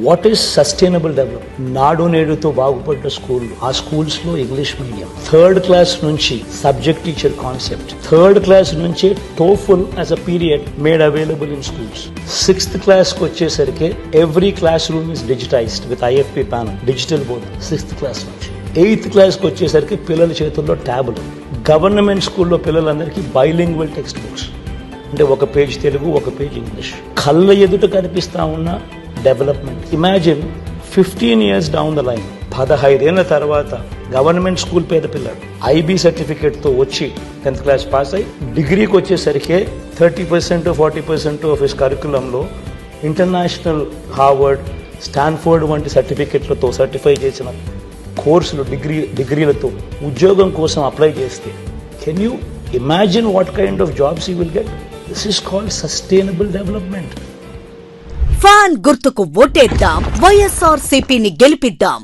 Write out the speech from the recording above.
What is sustainable development? నాడు నేడుతో బాగుపడ్డ స్కూల్, ఆ స్కూల్స్ లో ఇంగ్లీష్ మీడియం, 3rd క్లాస్ నుంచి subject teacher concept, 3rd class నుంచి TOEFL as a period made available in schools. 6th class కి వచ్చేసరికి every class room is digitized with IFP panel, digital board 6th class నుంచి. 8th class కి వచ్చేసరికి పిల్లల చేతుల్లో ట్యాబులు. Government స్కూల్లో పిల్లలందరికీ బైలింగ్వల్ టెక్స్ట్ బుక్స్, అంటే ఒక పేజ్ తెలుగు ఒక పేజ్ ఇంగ్లీష్. కళ్ళ ఎదుట కనిపిస్తా ఉన్న development. Imagine 15 years down the line, 15 ఏళ్ల తర్వాత గవర్నమెంట్ స్కూల్ పేద పిల్లాడు ఐబీ సర్టిఫికేట్ తో వచ్చి 10th క్లాస్ పాస్ అయి డిగ్రీకి వచ్చేసరికి 30% 40% ఆఫ్ హిస్ కరికులంలో ఇంటర్నేషనల్ హార్వర్డ్, స్టాన్ఫోర్డ్ వంటి సర్టిఫికెట్లతో సర్టిఫై చేసిన కోర్సులు, డిగ్రీలతో ఉద్యోగం కోసం అప్లై చేస్తే can you imagine what kind of jobs you will get? This is called sustainable development. Fan గుర్తుకు ఓటేద్దాం, వైఎస్ఆర్సీపీని గెలిపిద్దాం.